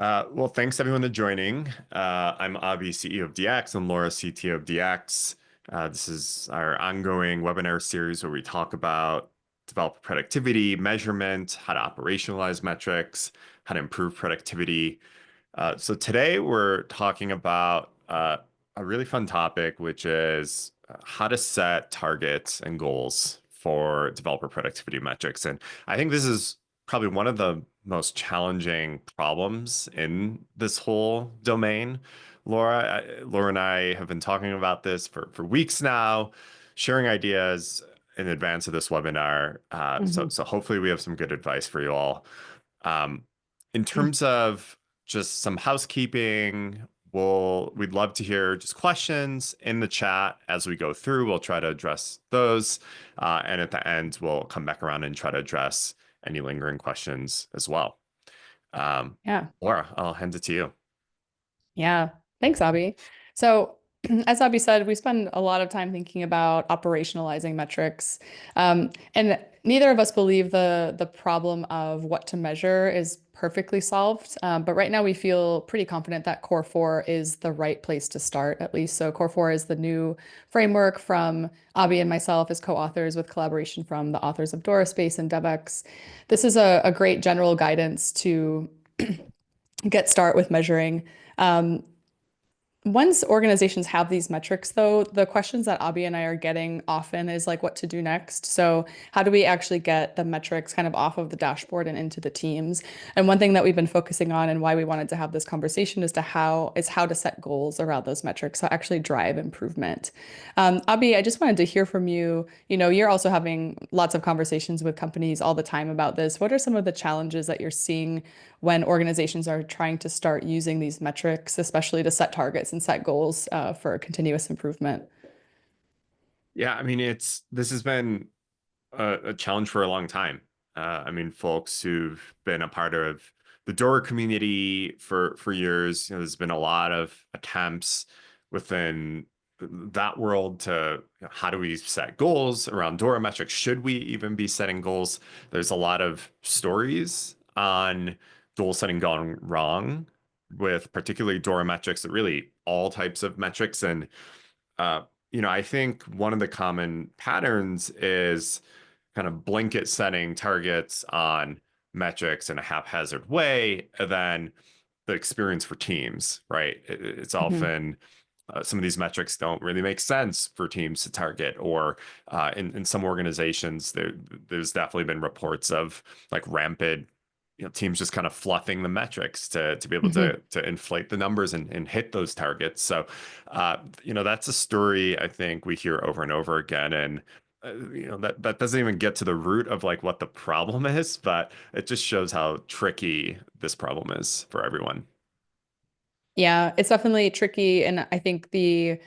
Well, thanks everyone for joining. I'm Avi, CEO of DX, and Laura, CTO of DX. This is our ongoing webinar series where we talk about developer productivity, measurement, how to operationalize metrics, how to improve productivity. So today we're talking about a really fun topic, which is how to set targets and goals for developer productivity metrics. And I think this is probably one of the most challenging problems in this whole domain. Laura and I have been talking about this for weeks now, sharing ideas in advance of this webinar. Mhm. So hopefully we have some good advice for you all. Um, in Yeah. terms of just some housekeeping, we'd love to hear just questions in the chat as we go through. We'll try to address those. And at the end, we'll come back around and try to address any lingering questions as well. Um, Yeah. Laura, I'll hand it to you. Yeah. Thanks, Abby. So, as Abby said, we spend a lot of time thinking about operationalizing metrics. And neither of us believe the problem of what to measure is perfectly solved. But right now, we feel pretty confident that Core 4 is the right place to start, at least. So, Core 4 is the new framework from Abby and myself as co-authors with collaboration from the authors of DoraSpace and DevX. This is a great general guidance to get start with measuring. Um, Once organizations have these metrics, though, the questions that Abhi and I are getting often is like what to do next. So, how do we actually get the metrics kind of off of the dashboard and into the teams? And one thing that we've been focusing on and why we wanted to have this conversation is how to set goals around those metrics, so actually drive improvement. Abhi, I just wanted to hear from you. You know, you're also having lots of conversations with companies all the time about this. What are some of the challenges that you're seeing when organizations are trying to start using these metrics, especially to set targets and set goals for continuous improvement? Yeah, I mean, this has been a challenge for a long time. I mean, folks who've been a part of the Dora community for years, there's been a lot of attempts within that world to how do we set goals around Dora metrics? Should we even be setting goals? There's a lot of stories on goal setting gone wrong with particularly Dora metrics, really all types of metrics. And uh, I think one of the common patterns is kind of blanket setting targets on metrics in a haphazard way, and then the experience for teams, right? It's Mhm. often some of these metrics don't really make sense for teams to target, or in some organizations, there's definitely been reports of like rampant teams just kind of fluffing the metrics to be able Mhm. to inflate the numbers and hit those targets. So, that's a story I think we hear over and over again, and that doesn't even get to the root of like what the problem is, but it just shows how tricky this problem is for everyone. Yeah, it's definitely tricky. And I think the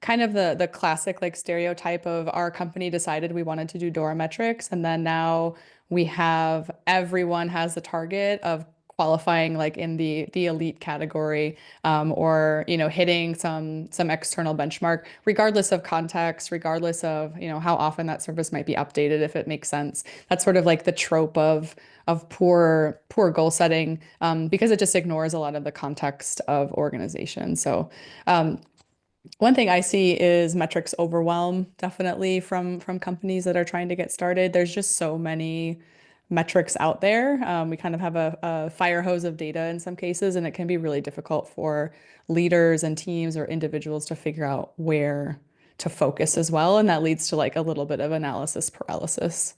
kind of the classic like stereotype of our company decided we wanted to do Dora metrics, and then now we have everyone has the target of qualifying like in the elite category, or hitting some external benchmark, regardless of context, regardless of how often that service might be updated, if it makes sense. That's sort of like the trope of poor goal setting, because it just ignores a lot of the context of organization. So one thing I see is metrics overwhelm, definitely from companies that are trying to get started. There's just so many metrics out there. We kind of have a fire hose of data in some cases, and it can be really difficult for leaders and teams or individuals to figure out where to focus as well. And that leads to like a little bit of analysis paralysis.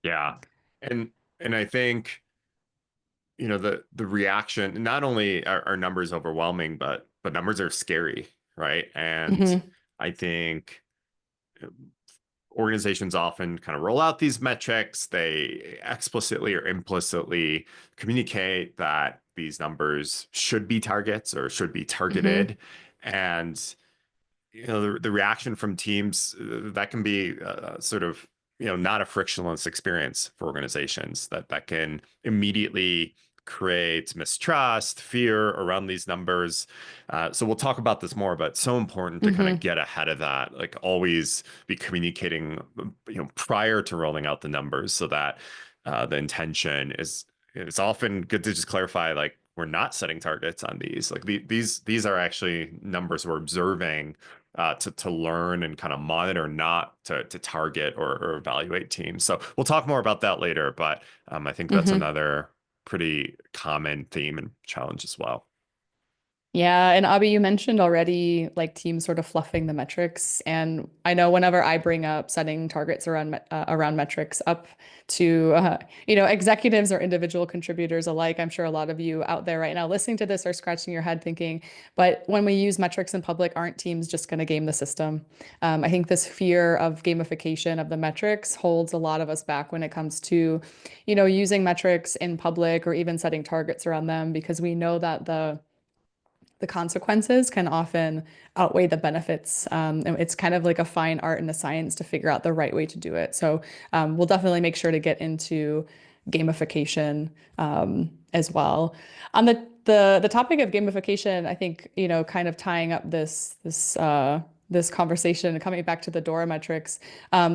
Yeah. And I think, the reaction, not only are numbers overwhelming, but numbers are scary, right? And Hmm. I think organizations often kind of roll out these metrics. They explicitly or implicitly communicate that these numbers should be targets or should be Hmm. targeted. And the reaction from teams that can be sort of not a frictionless experience for organizations that can immediately create mistrust, fear around these numbers. So we'll talk about this more, but it's so important to kind of Hmm. get ahead of that, like always be communicating prior to rolling out the numbers so that the intention is it's often good to just clarify, like, we're not setting targets on these. Like these are actually numbers we're observing to learn and kind of monitor, not to target or evaluate teams. So we'll talk more about that later, but I think that's Hmm. another pretty common theme and challenge as well. Yeah, and Abby, you mentioned already like teams sort of fluffing the metrics, and I know whenever I bring up setting targets around metrics up to executives or individual contributors alike, I'm sure a lot of you out there right now listening to this are scratching your head thinking, but when we use metrics in public, aren't teams just going to game the system? I think this fear of gamification of the metrics holds a lot of us back when it comes to, using metrics in public or even setting targets around them because we know that the consequences can often outweigh the benefits. And it's kind of like a fine art and a science to figure out the right way to do it. So we'll definitely make sure to get into gamification as well. On the topic of gamification, I think, kind of tying up this conversation and coming back to the Dora metrics.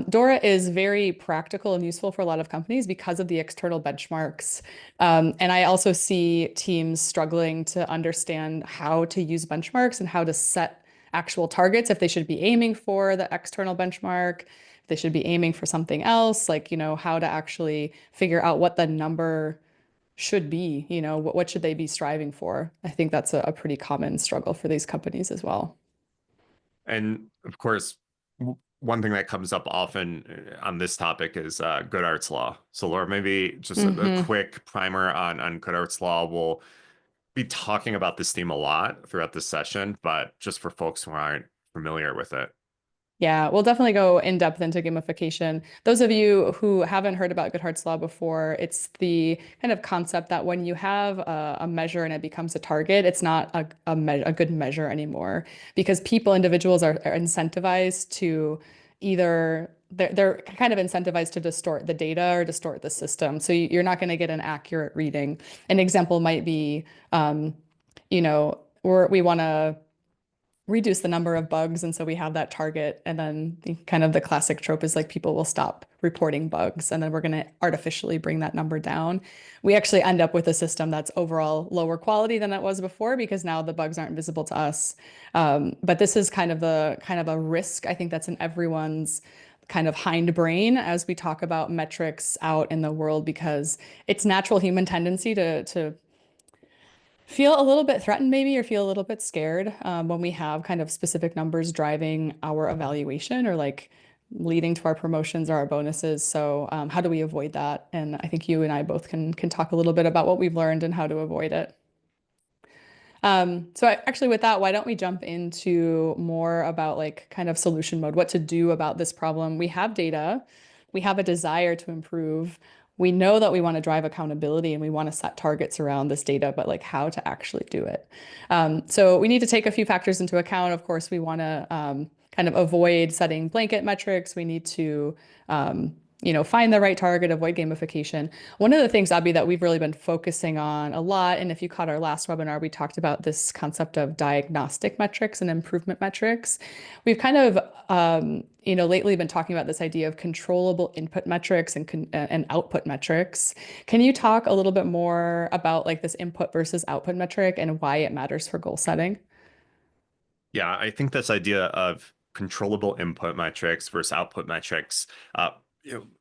Dora is very practical and useful for a lot of companies because of the external benchmarks. And I also see teams struggling to understand how to use benchmarks and how to set actual targets, if they should be aiming for the external benchmark, if they should be aiming for something else, like, how to actually figure out what the number should be, what should they be striving for? I think that's a pretty common struggle for these companies as well. And of course, one thing that comes up often on this topic is good arts law. So Laura, maybe just a Hmm. quick primer on good arts law. We'll be talking about this theme a lot throughout this session, but just for folks who aren't familiar with it. Yeah, we'll definitely go in depth into gamification. Those of you who haven't heard about Goodhart's Law before, it's the kind of concept that when you have a measure and it becomes a target, it's not a good measure anymore because individuals are incentivized to either they're kind of incentivized to distort the data or distort the system. So you're not going to get an accurate reading. An example might be, we want to reduce the number of bugs. And so we have that target. And then kind of the classic trope is like people will stop reporting bugs and then we're going to artificially bring that number down. We actually end up with a system that's overall lower quality than it was before because now the bugs aren't visible to us. But this is kind of a risk I think that's in everyone's kind of hindbrain as we talk about metrics out in the world because it's natural human tendency to feel a little bit threatened maybe or feel a little bit scared when we have kind of specific numbers driving our evaluation or like leading to our promotions or our bonuses. So how do we avoid that? And I think you and I both can talk a little bit about what we've learned and how to avoid it. Actually with that, why don't we jump into more about like kind of solution mode, what to do about this problem? We have data, we have a desire to improve. We know that we want to drive accountability and we want to set targets around this data, but like how to actually do it. So we need to take a few factors into account. Of course, we want to kind of avoid setting blanket metrics. We need to find the right target, avoid gamification. One of the things, Abby, that we've really been focusing on a lot, and if you caught our last webinar, we talked about this concept of diagnostic metrics and improvement metrics. We've kind of, lately been talking about this idea of controllable input metrics and output metrics. Can you talk a little bit more about like this input versus output metric and why it matters for goal setting? Yeah, I think this idea of controllable input metrics versus output metrics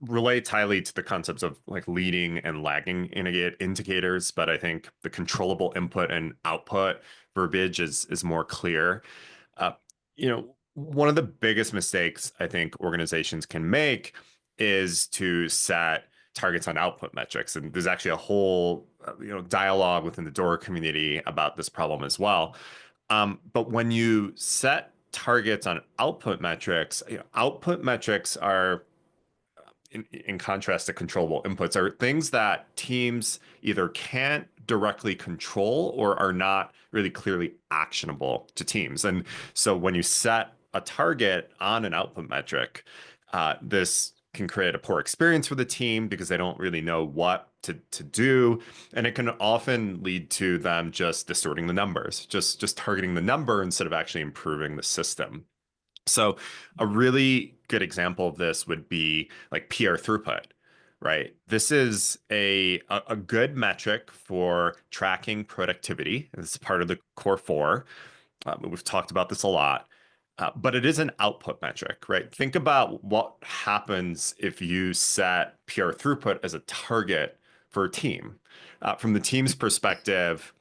relates highly to the concepts of like leading and lagging indicators, but I think the controllable input and output verbiage is more clear. Uh, One of the biggest mistakes I think organizations can make is to set targets on output metrics, and there's actually a whole dialogue within the Dora community about this problem as well. But when you set targets on output metrics are, in contrast to controllable inputs, are things that teams either can't directly control or are not really clearly actionable to teams. And so when you set a target on an output metric, this can create a poor experience for the team because they don't really know what to do. And it can often lead to them just distorting the numbers, just targeting the number instead of actually improving the system. So a really good example of this would be like PR throughput. right? This is a good metric for tracking productivity. This is part of the core four. We've talked about this a lot, but it is an output metric, right? Think about what happens if you set PR throughput as a target for a team. From the team's perspective,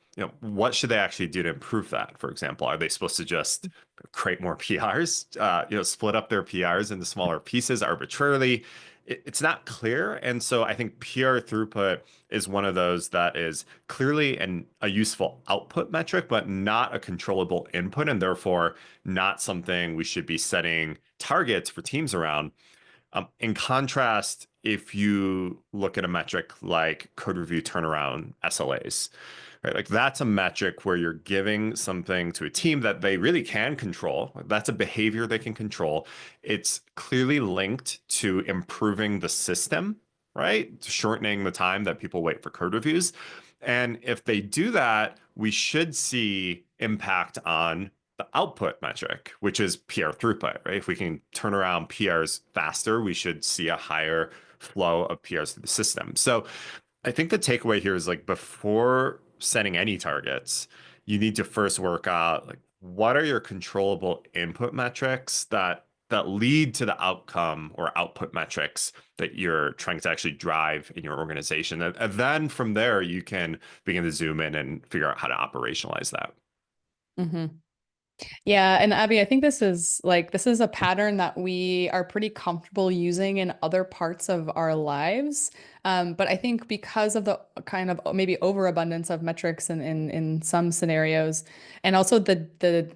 what should they actually do to improve that? For example, are they supposed to just create more PRs, split up their PRs into smaller pieces arbitrarily? It's not clear. And so I think PR throughput is one of those that is clearly a useful output metric, but not a controllable input, and therefore not something we should be setting targets for teams around. In contrast, if you look at a metric like code review turnaround SLAs, right? Like that's a metric where you're giving something to a team that they really can control. That's a behavior they can control. It's clearly linked to improving the system, right? Shortening the time that people wait for code reviews. And if they do that, we should see impact on the output metric, which is PR throughput, right? If we can turn around PRs faster, we should see a higher flow of PRs through the system. So I think the takeaway here is like before setting any targets, you need to first work out like what are your controllable input metrics that lead to the outcome or output metrics that you're trying to actually drive in your organization. And then from there, you can begin to zoom in and figure out how to operationalize that. Mhm. Yeah, and Abby, I think this is a pattern that we are pretty comfortable using in other parts of our lives. But I think because of the kind of maybe overabundance of metrics in some scenarios, and also the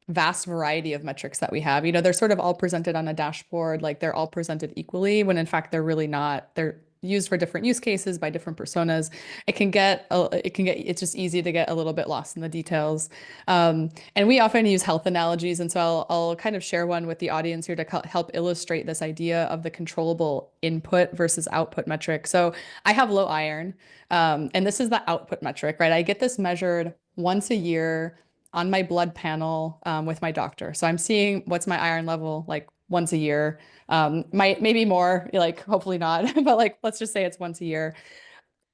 vast variety of metrics that we have, they're sort of all presented on a dashboard, like they're all presented equally, when in fact they're really not. They're used for different use cases by different personas. It's just easy to get a little bit lost in the details. And we often use health analogies. And so I'll kind of share one with the audience here to help illustrate this idea of the controllable input versus output metric. So I have low iron, and this is the output metric, right? I get this measured once a year on my blood panel with my doctor. So I'm seeing what's my iron level like once a year. Might maybe more, like hopefully not, but like let's just say it's once a year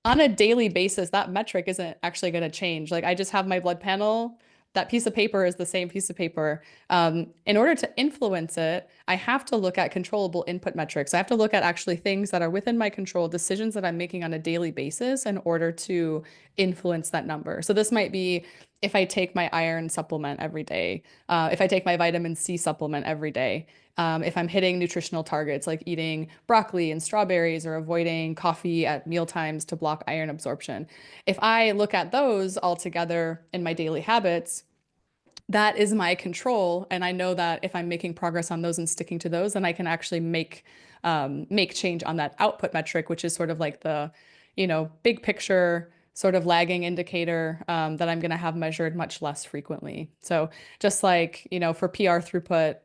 on a daily basis, that metric isn't actually going to change. Like I just have my blood panel. That piece of paper is the same piece of paper. In order to influence it, I have to look at controllable input metrics. I have to look at actually things that are within my control, decisions that I'm making on a daily basis in order to influence that number. So this might be if I take my iron supplement every day, if I take my vitamin C supplement every day, if I'm hitting nutritional targets like eating broccoli and strawberries or avoiding coffee at meal times to block iron absorption. If I look at those all together in my daily habits, that is my control. And I know that if I'm making progress on those and sticking to those, then I can actually make change on that output metric, which is sort of like the, big picture sort of lagging indicator that I'm going to have measured much less frequently. So just like, for PR throughput,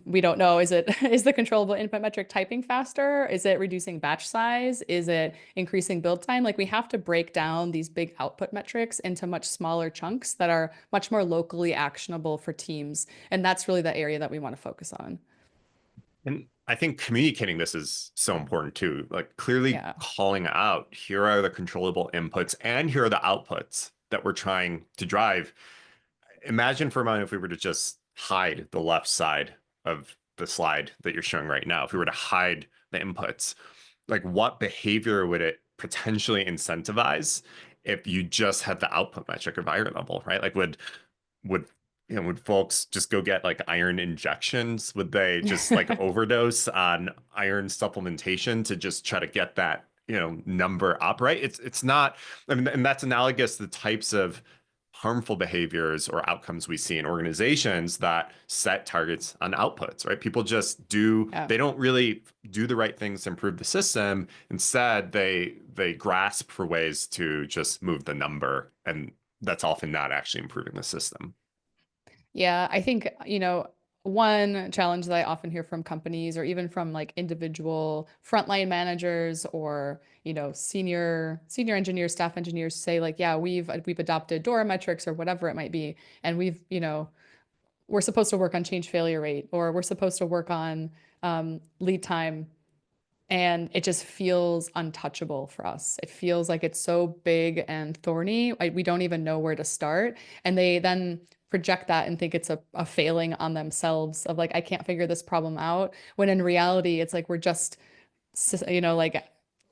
we don't know, is the controllable input metric typing faster? Is it reducing batch size? Is it increasing build time? Like we have to break down these big output metrics into much smaller chunks that are much more locally actionable for teams. And that's really the area that we want to focus on. And I think communicating this is so important too. Like clearly Yeah. calling out, here are the controllable inputs and here are the outputs that we're trying to drive. Imagine for a moment if we were to just hide the left side of the slide that you're showing right now. If we were to hide the inputs, like what behavior would it potentially incentivize if you just had the output metric of iron level, right? Like would would folks just go get like iron injections? Would they just like overdose on iron supplementation to just try to get that, number up, right? It's not, I mean, and that's analogous to the types of harmful behaviors or outcomes we see in organizations that set targets on outputs, right? People just Yeah. they don't really do the right things to improve the system. Instead, they grasp for ways to just move the number, and that's often not actually improving the system. Yeah, I think, one challenge that I often hear from companies or even from like individual frontline managers or, senior engineers, staff engineers say like, yeah, we've adopted Dora metrics or whatever it might be. And we're supposed to work on change failure rate or we're supposed to work on lead time and it just feels untouchable for us. It feels like it's so big and thorny. We don't even know where to start. And they then project that and think it's a failing on themselves of like, I can't figure this problem out. When in reality, it's like we're just, like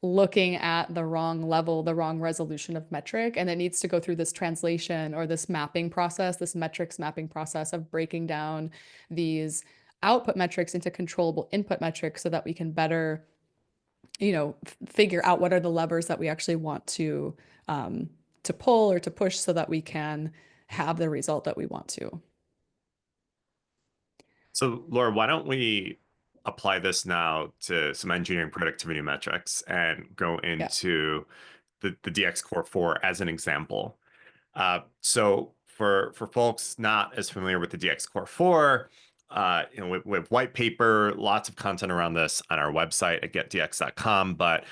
looking at the wrong level, the wrong resolution of metric. And it needs to go through this translation or this mapping process, this metrics mapping process of breaking down these output metrics into controllable input metrics so that we can better figure out what are the levers that we actually want to pull or to push so that we can have the result that we want to. So, Laura, why don't we apply this now to some engineering productivity metrics and go Yeah. into the DX Core 4 as an example? So for folks not as familiar with the DX Core 4, we have white paper, lots of content around this on our website at getdx.com. But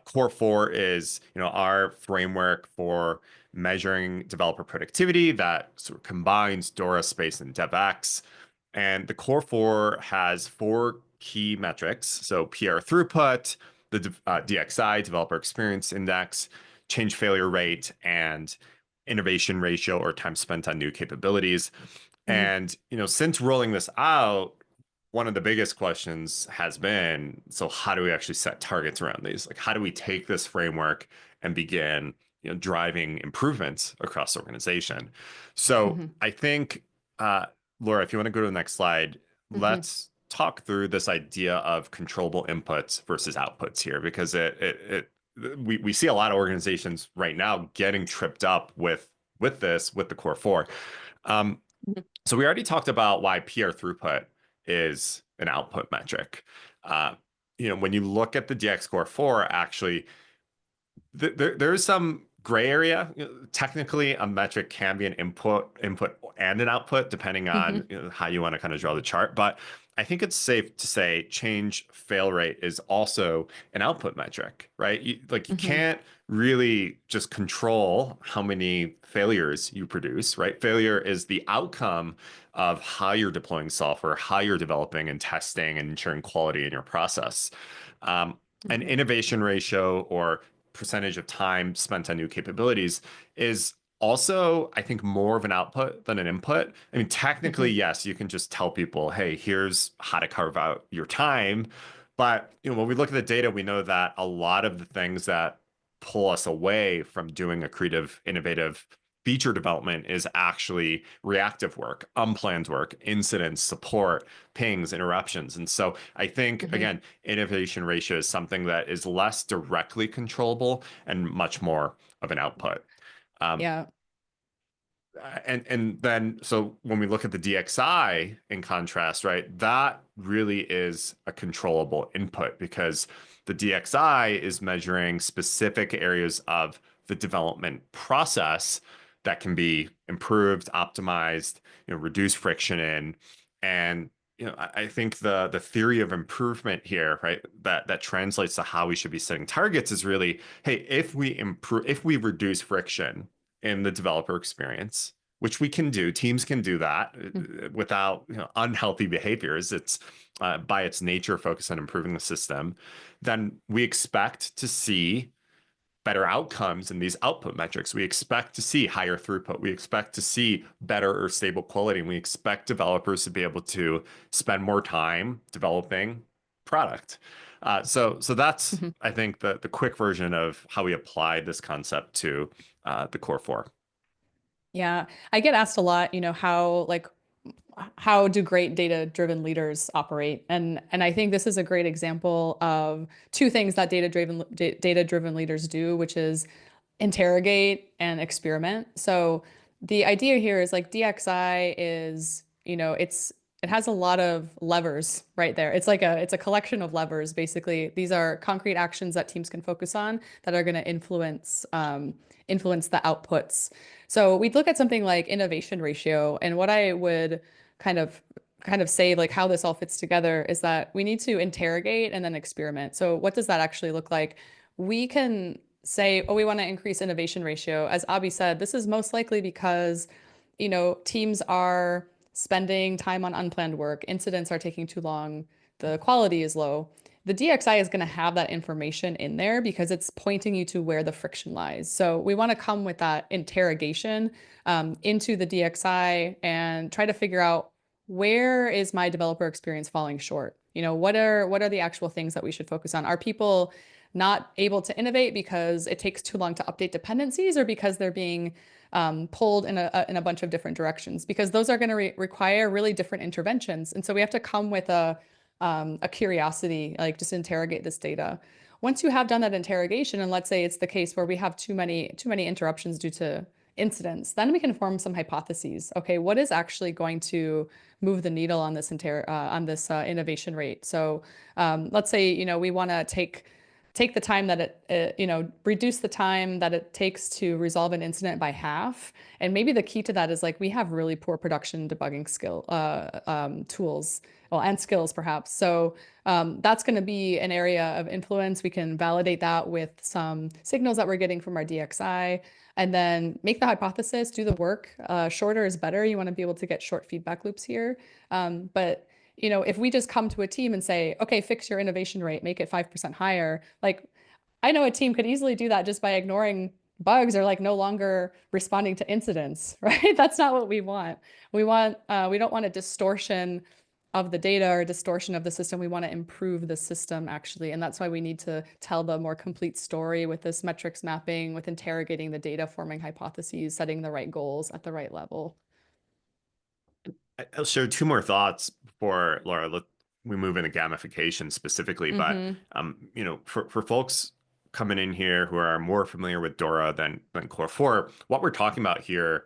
Core 4 is our framework for measuring developer productivity that sort of combines Dora, Space, and DevX. And the Core 4 has four key metrics. So PR throughput, the DXI, Developer Experience Index, change failure rate, and innovation ratio or time spent on new capabilities. Mhm. And since rolling this out, one of the biggest questions has been, so how do we actually set targets around these? Like, how do we take this framework and begin, driving improvements across the organization? So Mhm. I think, Laura, if you want to go to the next slide, Mhm. let's talk through this idea of controllable inputs versus outputs here, because we see a lot of organizations right now getting tripped up with the core four. Um, Mhm. so we already talked about why PR throughput is an output metric. Uh, when you look at the DX Core 4, actually, there is some gray area. Technically, a metric can be an input and an output, depending on Mhm. how you want to kind of draw the chart. But I think it's safe to say change fail rate is also an output metric, right? You Mhm. can't really just control how many failures you produce, right? Failure is the outcome of how you're deploying software, how you're developing and testing and ensuring quality in your process. Um, an Mhm. innovation ratio or percentage of time spent on new capabilities is also, I think, more of an output than an input. I mean, technically, Mhm. yes, you can just tell people, hey, here's how to carve out your time. But when we look at the data, we know that a lot of the things that pull us away from doing a creative, innovative feature development is actually reactive work, unplanned work, incidents, support, pings, interruptions. And so I think, Mhm. again, innovation ratio is something that is less directly controllable and much more of an output. Um, Yeah. and then so when we look at the DXI in contrast, right, that really is a controllable input because the DXI is measuring specific areas of the development process that can be improved, optimized, reduce friction in. And I think the theory of improvement here, right, that translates to how we should be setting targets is really, hey, if we reduce friction in the developer experience, which we can do. Teams can do that Mhm. without unhealthy behaviors. It's by its nature focused on improving the system. Then we expect to see better outcomes in these output metrics. We expect to see higher throughput. We expect to see better or stable quality. And we expect developers to be able to spend more time developing product. So that's, Mhm. I think, the quick version of how we apply this concept to the core four. Yeah. I get asked a lot, how do great data-driven leaders operate? And I think this is a great example of two things that data-driven leaders do, which is interrogate and experiment. So the idea here is like DXI is, it has a lot of levers right there. It's a collection of levers basically. These are concrete actions that teams can focus on that are going to influence the outputs. So we'd look at something like innovation ratio, and what I would kind of kind of say like how this all fits together is that we need to interrogate and then experiment. So what does that actually look like? We can say, oh, we want to increase innovation ratio. As Abby said, this is most likely because, teams are spending time on unplanned work, incidents are taking too long, the quality is low. the DXI is going to have that information in there because it's pointing you to where the friction lies. So we want to come with that interrogation into the DXI and try to figure out, where is my developer experience falling short? What are the actual things that we should focus on? Are people not able to innovate because it takes too long to update dependencies, or because they're being pulled in a bunch of different directions? Because those are going to require really different interventions. And so we have to come with a curiosity, like just interrogate this data. Once you have done that interrogation, and let's say it's the case where we have too many interruptions due to incidents, then we can form some hypotheses. Okay, what is actually going to move the needle on this innovation rate? So let's say we want to take the time that reduce the time that it takes to resolve an incident by half. And maybe the key to that is, like, we have really poor production debugging tools, well, and skills perhaps. So that's going to be an area of influence. We can validate that with some signals that we're getting from our DXI, and then make the hypothesis, do the work. Shorter is better. You want to be able to get short feedback loops here. But if we just come to a team and say, okay, fix your innovation rate, make it 5% higher, like, I know a team could easily do that just by ignoring bugs, or like no longer responding to incidents, right? That's not what we want. We don't want a distortion of the data or distortion of the system. We want to improve the system, actually. And that's why we need to tell the more complete story with this metrics mapping, with interrogating the data, forming hypotheses, setting the right goals at the right level. I'll share two more thoughts before Laura, we move into gamification specifically. But Mm-hmm. for folks coming in here who are more familiar with Dora than Core 4, what we're talking about here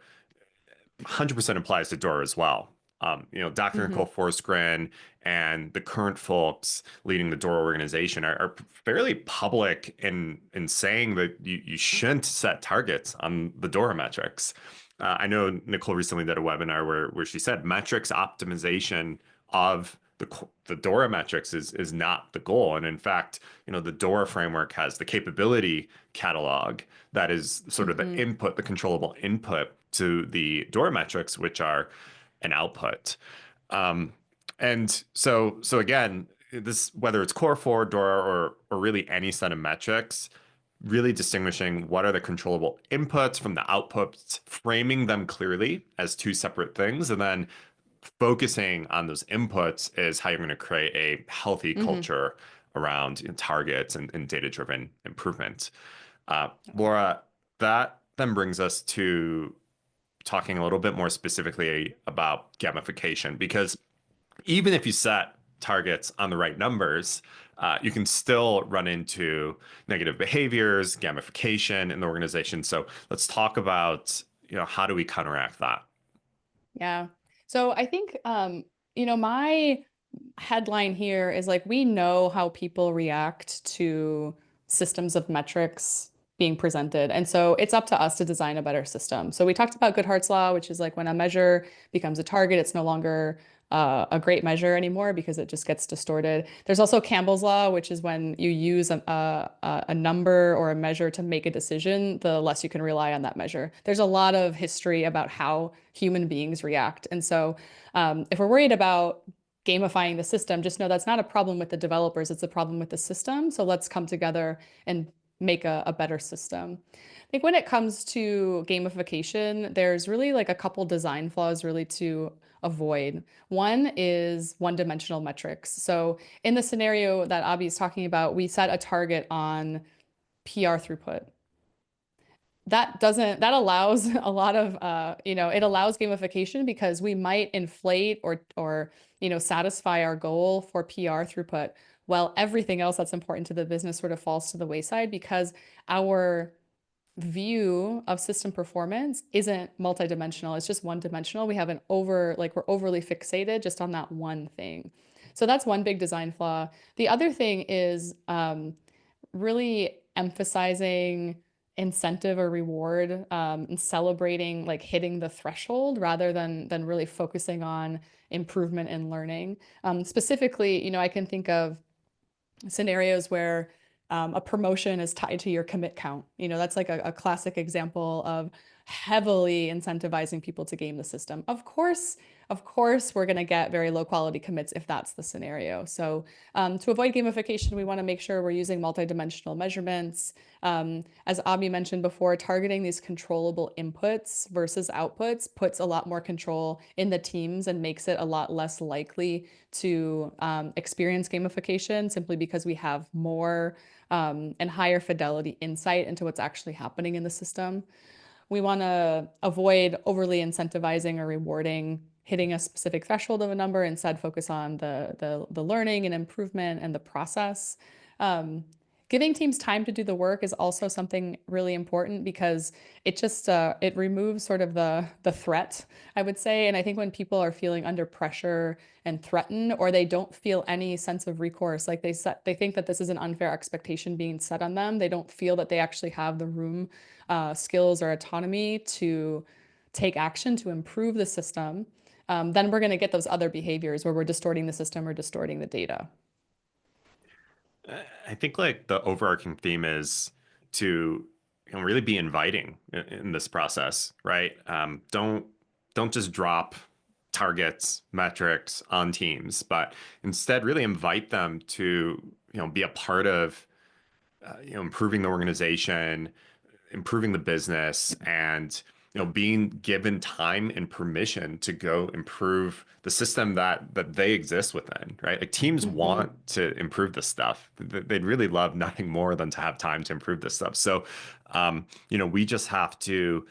100% applies to Dora as well. Dr. Mm-hmm. Nicole Forsgren and the current folks leading the Dora organization are fairly public in saying that you shouldn't set targets on the Dora metrics. I know Nicole recently did a webinar where she said metrics optimization of the Dora metrics is not the goal. And in fact, the Dora framework has the capability catalog that is sort of the Mm-hmm. input, the controllable input to the Dora metrics, which are an output. And so again, this, whether it's Core 4, Dora, or really any set of metrics, really distinguishing what are the controllable inputs from the outputs, framing them clearly as two separate things, and then focusing on those inputs is how you're going to create a healthy Mm-hmm. culture around targets and data-driven improvement. Yeah. Laura, that then brings us to talking a little bit more specifically about gamification, because even if you set targets on the right numbers, you can still run into negative behaviors, gamification in the organization. So let's talk about, how do we counteract that? Yeah. So I think, my headline here is, like, we know how people react to systems of metrics being presented. And so it's up to us to design a better system. So we talked about Goodhart's law, which is like, when a measure becomes a target, it's no longer a great measure anymore because it just gets distorted. There's also Campbell's law, which is when you use a number or a measure to make a decision, the less you can rely on that measure. There's a lot of history about how human beings react. And so if we're worried about gamifying the system, just know that's not a problem with the developers, it's a problem with the system. So let's come together and make a better system. I think when it comes to gamification, there's really like a couple design flaws really to avoid. One is one-dimensional metrics. So in the scenario that Abhi is talking about, we set a target on PR throughput. That allows a lot of it allows gamification, because we might inflate or satisfy our goal for PR throughput, while everything else that's important to the business sort of falls to the wayside, because our view of system performance isn't multidimensional. It's just one dimensional. We have we're overly fixated just on that one thing. So that's one big design flaw. The other thing is really emphasizing incentive or reward, and celebrating like hitting the threshold, rather than really focusing on improvement and learning. Specifically, I can think of scenarios where a promotion is tied to your commit count. That's like a classic example of heavily incentivizing people to game the system. Of course, of course, we're going to get very low quality commits if that's the scenario. So to avoid gamification, we want to make sure we're using multidimensional measurements. As Abby mentioned before, targeting these controllable inputs versus outputs puts a lot more control in the teams and makes it a lot less likely to experience gamification simply because we have more and higher fidelity insight into what's actually happening in the system. We want to avoid overly incentivizing or rewarding hitting a specific threshold of a number, instead focus on the learning and improvement and the process. Giving teams time to do the work is also something really important because it just it removes sort of the threat, I would say. And I think when people are feeling under pressure and threatened, or they don't feel any sense of recourse, like they think that this is an unfair expectation being set on them, they don't feel that they actually have the room, skills, or autonomy to take action to improve the system. Then we're going to get those other behaviors where we're distorting the system or distorting the data. I think like the overarching theme is to really be inviting in this process, right? Don't just drop targets, metrics on teams, but instead really invite them to be a part of improving the organization, improving the business, and being given time and permission to go improve the system that they exist within, right? Like teams Mm-hmm. want to improve this stuff. They'd really love nothing more than to have time to improve this stuff. So we just have to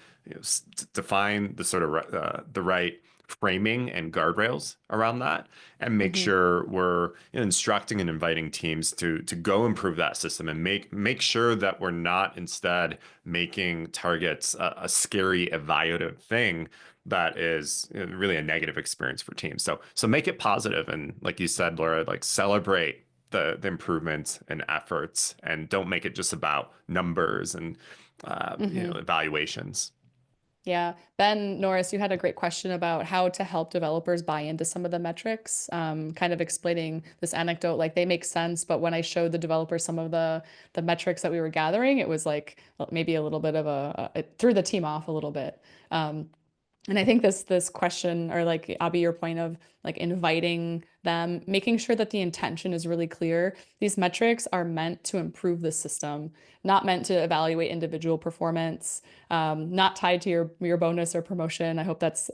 define the sort of the right framing and guardrails around that, and make Mm-hmm. sure we're instructing and inviting teams to go improve that system, and make sure that we're not instead making targets a scary evaluative thing that is really a negative experience for teams. So make it positive, and like you said, Laura, like celebrate the improvements and efforts, and don't make it just about numbers and Mm-hmm. evaluations. Yeah. Ben Norris, you had a great question about how to help developers buy into some of the metrics, kind of explaining this anecdote. Like they make sense, but when I showed the developers some of the metrics that we were gathering, it was like maybe a little bit of it threw the team off a little bit. Um, and I think this question, or like Abby, your point of like inviting them, making sure that the intention is really clear. These metrics are meant to improve the system, not meant to evaluate individual performance, not tied to your bonus or promotion. I hope that's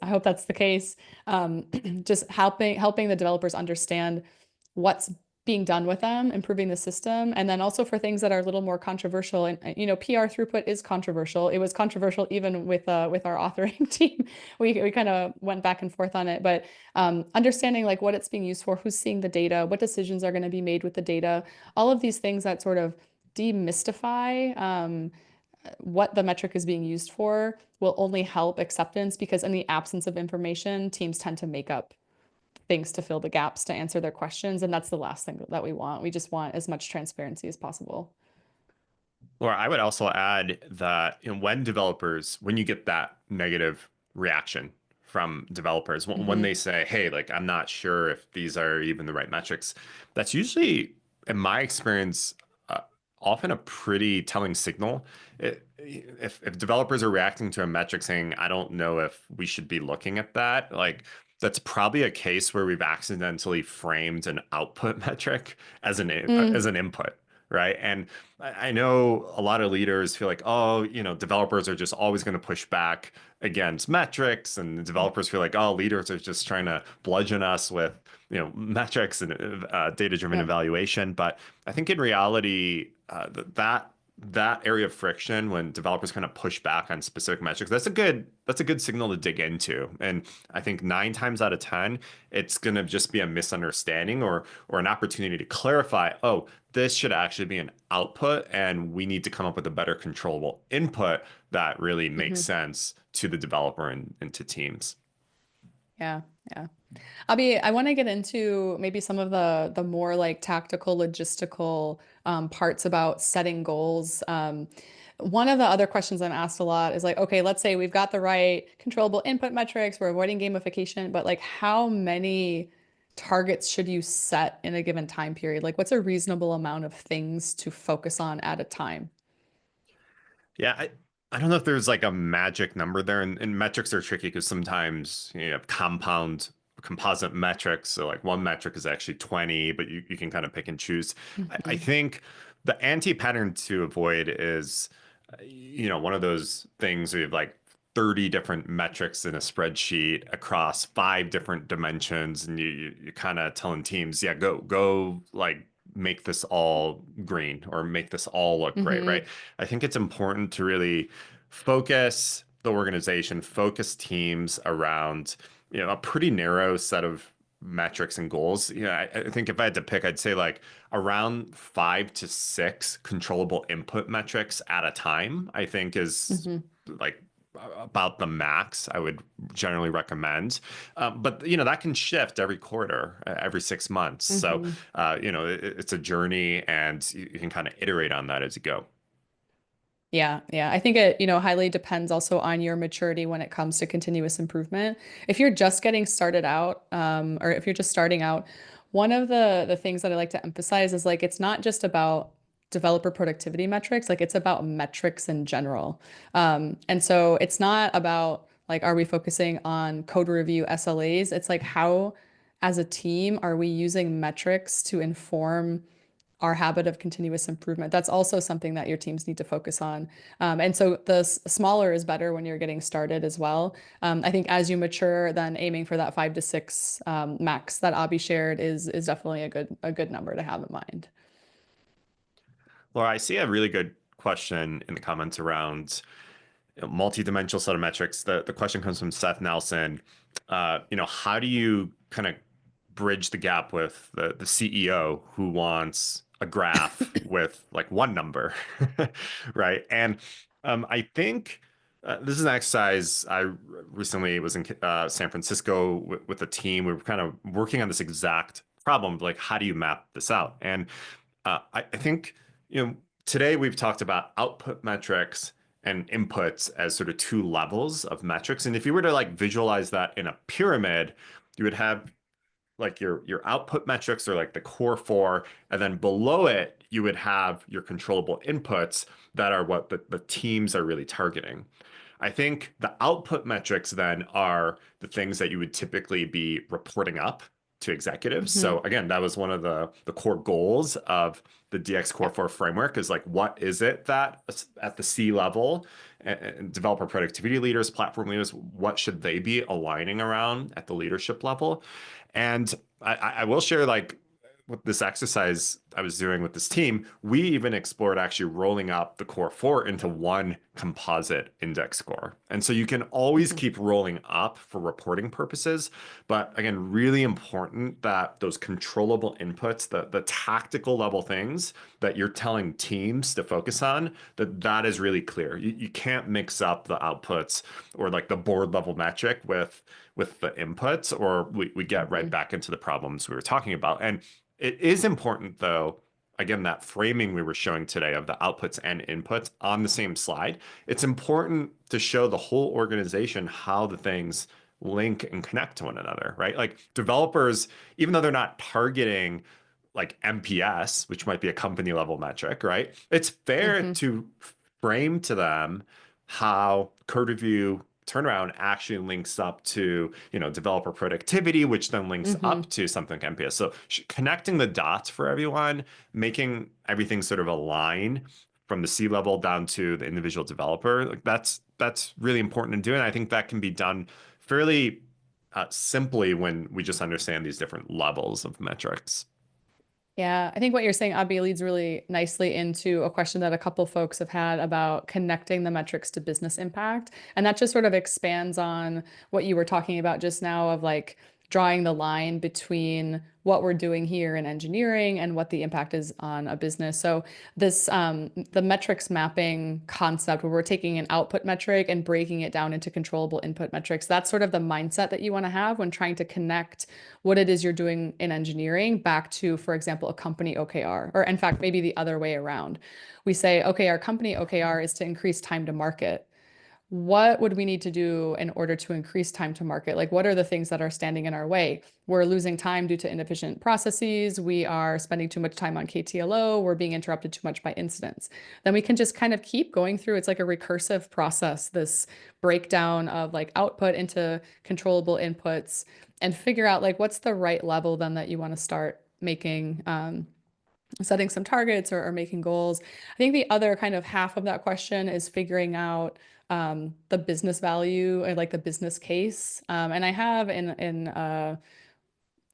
the case. Um, just helping the developers understand what's being done with them, improving the system, and then also for things that are a little more controversial. And PR throughput is controversial. It was controversial even with our authoring team. We kind of went back and forth on it, but understanding like what it's being used for, who's seeing the data, what decisions are going to be made with the data, all of these things that sort of demystify what the metric is being used for will only help acceptance, because in the absence of information, teams tend to make up things to fill the gaps to answer their questions. And that's the last thing that we want. We just want as much transparency as possible. Or I would also add that when you get that negative reaction from developers, when they Mm-hmm. say, "Hey, like I'm not sure if these are even the right metrics," that's usually, in my experience, uh, often a pretty telling signal. If developers are reacting to a metric saying, "I don't know if we should be looking at that," like that's probably a case where we've accidentally framed an output metric as Mm, an input, right? And I know a lot of leaders feel like, oh, developers are just always going to push back against metrics, and the developers feel like, oh, leaders are just trying to bludgeon us with, metrics and data-driven yeah. evaluation. But I think in reality, that area of friction when developers kind of push back on specific metrics, that's a good signal to dig into. And I think 9 times out of 10, it's going to just be a misunderstanding or an opportunity to clarify, oh, this should actually be an output, and we need to come up with a better controllable input that really makes Hmm. sense to the developer and to teams. Yeah. Yeah. Abby, I want to get into maybe some of the more like tactical, logistical parts about setting goals. One of the other questions I'm asked a lot is like, okay, let's say we've got the right controllable input metrics, we're avoiding gamification, but like how many targets should you set in a given time period? Like, what's a reasonable amount of things to focus on at a time? Yeah, I don't know if there's like a magic number there, and metrics are tricky because sometimes you have compound composite metrics. So like one metric is actually 20, but you can kind of pick and choose. I think the anti-pattern to avoid is, one of those things where you have like 30 different metrics in a spreadsheet across 5 different dimensions, and you're kind of telling teams, yeah, go like make this all green or make this all look great, Mm-hmm. right? I think it's important to really focus the organization, focus teams around, a pretty narrow set of metrics and goals. I think if I had to pick, I'd say like around 5 to 6 controllable input metrics at a time, I think is Mm-hmm. like about the max I would generally recommend. But that can shift every quarter, every 6 months. So Mm-hmm. it's a journey, and you can kind of iterate on that as you go. Yeah, yeah. I think it, highly depends also on your maturity when it comes to continuous improvement. If you're just getting started out, or if you're just starting out, one of the things that I like to emphasize is like it's not just about developer productivity metrics, like it's about metrics in general. And so it's not about like, are we focusing on code review SLAs? It's like how, as a team, are we using metrics to inform our habit of continuous improvement? That's also something that your teams need to focus on. And so the smaller is better when you're getting started as well. I think as you mature, then aiming for that 5 to 6 max that Abby shared is definitely a good number to have in mind. Laura, I see a really good question in the comments around multi-dimensional set of metrics. The question comes from Seth Nelson. How do you kind of bridge the gap with the CEO who wants a graph with like one number, right? And I think this is an exercise. I recently was in San Francisco with a team. We were kind of working on this exact problem, like how do you map this out? And I think today we've talked about output metrics and inputs as sort of 2 levels of metrics. And if you were to like visualize that in a pyramid, you would have like your output metrics are like the core four, and then below it you would have your controllable inputs that are what the teams are really targeting. I think the output metrics then are the things that you would typically be reporting up to executives. Hmm. So again, that was one of the core goals of the DX Core Yeah. 4 framework, is like, what is it that at the C level and developer productivity leaders, platform leaders, what should they be aligning around at the leadership level? And I will share, like, with this exercise I was doing with this team, we even explored actually rolling up the core four into one composite index score. And so you can always Hmm. keep rolling up for reporting purposes. But again, really important that those controllable inputs, the tactical level things that you're telling teams to focus on, that is really clear. You can't mix up the outputs or like the board level metric with the inputs, or we get right Hmm. back into the problems we were talking about. And it is important, though, again, that framing we were showing today of the outputs and inputs on the same slide. It's important to show the whole organization how the things link and connect to one another, right? Like developers, even though they're not targeting like MPS, which might be a company level metric, right? It's fair Hmm. to frame to them how code review turnaround actually links up to developer productivity, which then links Hmm. up to something like MPS. So connecting the dots for everyone, making everything sort of align from the C level down to the individual developer, like that's really important to do, and I think that can be done fairly simply when we just understand these different levels of metrics. Yeah, I think what you're saying, Abby, leads really nicely into a question that a couple folks have had about connecting the metrics to business impact. And that just sort of expands on what you were talking about just now of like drawing the line between what we're doing here in engineering and what the impact is on a business. So this the metrics mapping concept where we're taking an output metric and breaking it down into controllable input metrics, that's sort of the mindset that you want to have when trying to connect what it is you're doing in engineering back to, for example, a company OKR, or in fact, maybe the other way around. We say, okay, our company OKR is to increase time to market. what would we need to do in order to increase time to market? Like, what are the things that are standing in our way? We're losing time due to inefficient processes. We are spending too much time on KTLO. We're being interrupted too much by incidents. Then we can just kind of keep going through. It's like a recursive process, this breakdown of like output into controllable inputs and figure out like what's the right level then that you want to start making setting some targets or making goals. I think the other kind of half of that question is figuring out the business value or like the business case. And I have in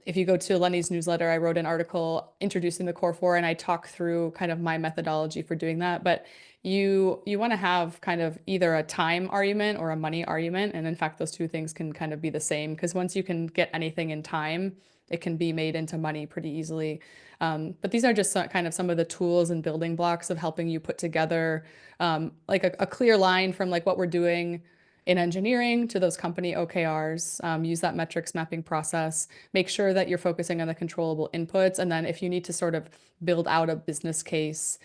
if you go to Lenny's newsletter, I wrote an article introducing the core four and I talk through kind of my methodology for doing that. But you want to have kind of either a time argument or a money argument. And in fact, those two things can kind of be the same because once you can get anything in time, it can be made into money pretty easily. But these are just kind of some of the tools and building blocks of helping you put together like a clear line from like what we're doing in engineering to those company OKRs. Use that metrics mapping process. Make sure that you're focusing on the controllable inputs. And then if you need to sort of build out a business case,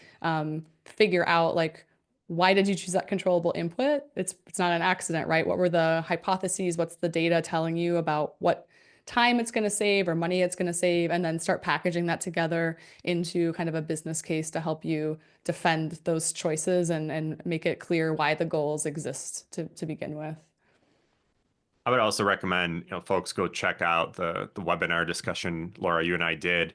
figure out like, why did you choose that controllable input? It's not an accident, right? What were the hypotheses? What's the data telling you about what time it's going to save or money it's going to save? And then start packaging that together into kind of a business case to help you defend those choices and make it clear why the goals exist to begin with. I would also recommend, folks go check out the webinar discussion, Laura, you and I did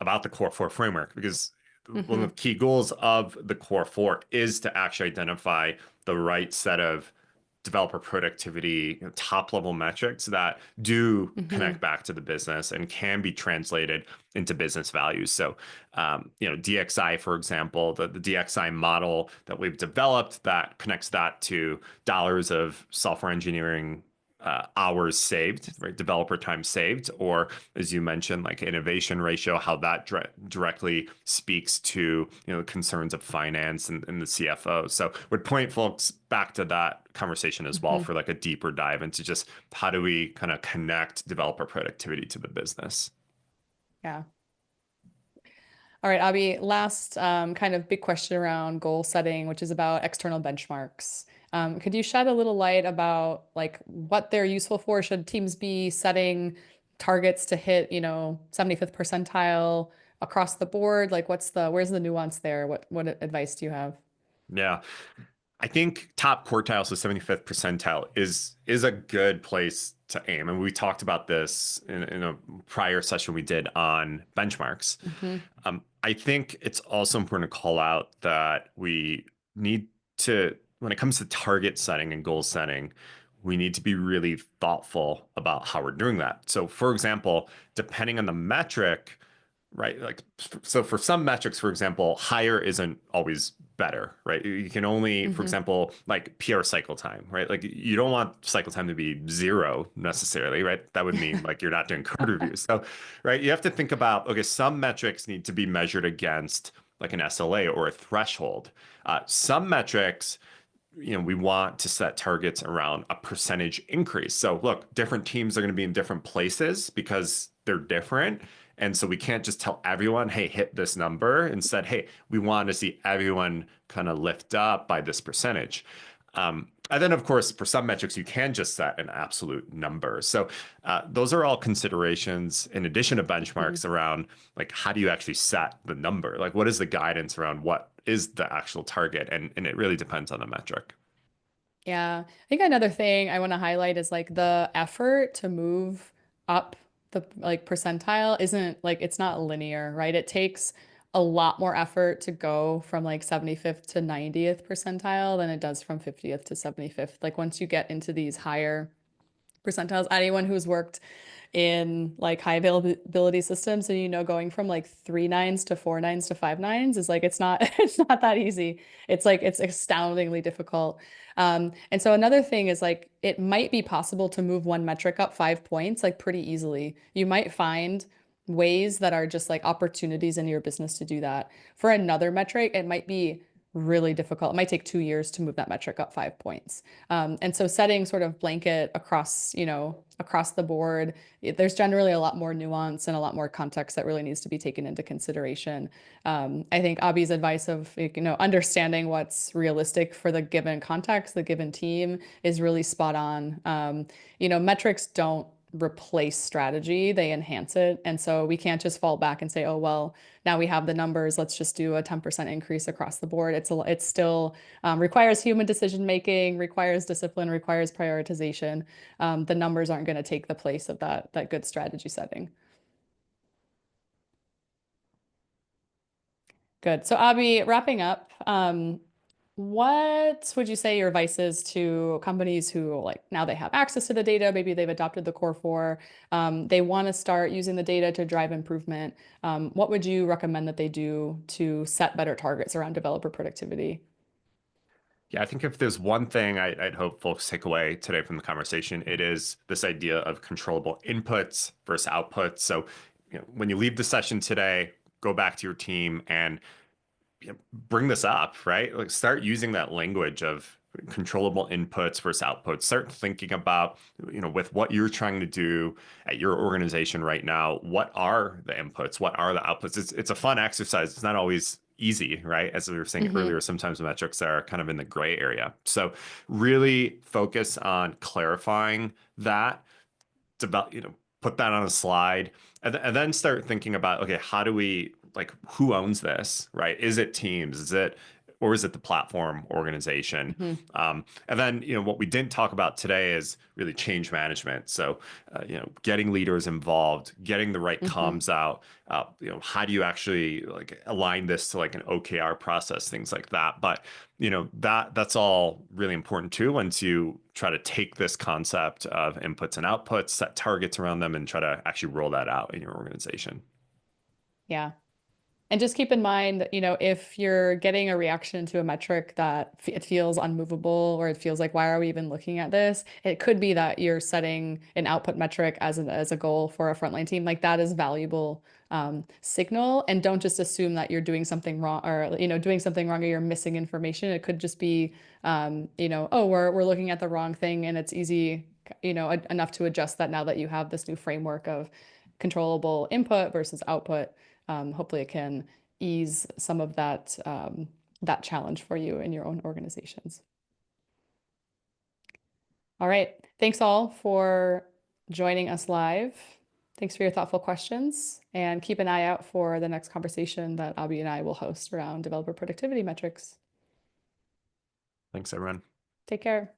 about the Core 4 framework, because one of Hmm. the key goals of the Core 4 is to actually identify the right set of developer productivity, top level metrics that do connect Hmm. back to the business and can be translated into business values. So, DXI, for example, the DXI model that we've developed that connects that to dollars of software engineering hours saved, right? Developer time saved, or as you mentioned, like innovation ratio, how that directly speaks to concerns of finance and the CFO. So would point folks back to that conversation as well Hmm. for like a deeper dive into just how do we kind of connect developer productivity to the business. Yeah. All right, Abby, last kind of big question around goal setting, which is about external benchmarks. Could you shed a little light about like what they're useful for? Should teams be setting targets to hit, 75th percentile across the board? Like where's the nuance there? What advice do you have? Yeah. I think top quartile, so 75th percentile, is a good place to aim. And we talked about this in a prior session we did on benchmarks. Hmm. I think it's also important to call out that we need to, when it comes to target setting and goal setting, we need to be really thoughtful about how we're doing that. So, for example, depending on the metric, right? Like, so for some metrics, for example, higher isn't always better, right? You can only, for Hmm. example, like PR cycle time, right? Like you don't want cycle time to be zero necessarily, right? That would mean like you're not doing code reviews. So, right, you have to think about, okay, some metrics need to be measured against like an SLA or a threshold. Some metrics, we want to set targets around a percentage increase. So look, different teams are going to be in different places because they're different. And so we can't just tell everyone, hey, hit this number. Instead, hey, we want to see everyone kind of lift up by this percentage. And then, of course, for some metrics, you can just set an absolute number. So those are all considerations in addition to benchmarks around like how do you actually set the number? Like what is the guidance around what is the actual target? And it really depends on the metric. Yeah. I think another thing I want to highlight is like the effort to move up the like percentile isn't like it's not linear, right? It takes a lot more effort to go from like 75th to 90th percentile than it does from 50th to 75th. Like once you get into these higher percentiles. Anyone who's worked in like high availability systems and going from like 3 nines to 4 nines to 5 nines is like it's not it's not that easy. It's like it's astoundingly difficult. And so another thing is like it might be possible to move one metric up 5 points like pretty easily. You might find ways that are just like opportunities in your business to do that. For another metric, it might be really difficult. It might take 2 years to move that metric up 5 points. And so setting sort of blanket across, across the board, there's generally a lot more nuance and a lot more context that really needs to be taken into consideration. I think Abhi's advice of, understanding what's realistic for the given context, the given team is really spot on. Metrics don't replace strategy, they enhance it. And so we can't just fall back and say, oh, well, now we have the numbers, let's just do a 10% increase across the board. It's still requires human decision making, requires discipline, requires prioritization. The numbers aren't going to take the place of that good strategy setting. Good. So Abhi, wrapping up, what would you say your advice is to companies who like now they have access to the data, maybe they've adopted the core four, they want to start using the data to drive improvement. What would you recommend that they do to set better targets around developer productivity? Yeah, I think if there's one thing I'd hope folks take away today from the conversation, it is this idea of controllable inputs versus outputs. So, when you leave the session today, go back to your team and bring this up, right? Like start using that language of controllable inputs versus outputs. Start thinking about, with what you're trying to do at your organization right now, what are the inputs? What are the outputs? It's a fun exercise. It's not always easy, right? As we were saying Hmm. earlier, sometimes the metrics are kind of in the gray area. So really focus on clarifying that, develop, put that on a slide, and then start thinking about, okay, how do we, like, who owns this, right? Is it teams? Or is it the platform organization? Hmm. And then, what we didn't talk about today is really change management. So, getting leaders involved, getting the right Hmm. comms out. How do you actually like align this to like an OKR process, things like that. But that's all really important too once you try to take this concept of inputs and outputs, set targets around them, and try to actually roll that out in your organization. Yeah. And just keep in mind, if you're getting a reaction to a metric that it feels unmovable or it feels like, why are we even looking at this? It could be that you're setting an output metric as a goal for a frontline team. Like that is valuable signal. And don't just assume that you're doing something wrong or, doing something wrong or you're missing information. It could just be, oh, we're looking at the wrong thing and it's easy, enough to adjust that now that you have this new framework of controllable input versus output. Hopefully it can ease some of that challenge for you in your own organizations. All right. Thanks all for joining us live. Thanks for your thoughtful questions and keep an eye out for the next conversation that Abhi and I will host around developer productivity metrics. Thanks, everyone. Take care.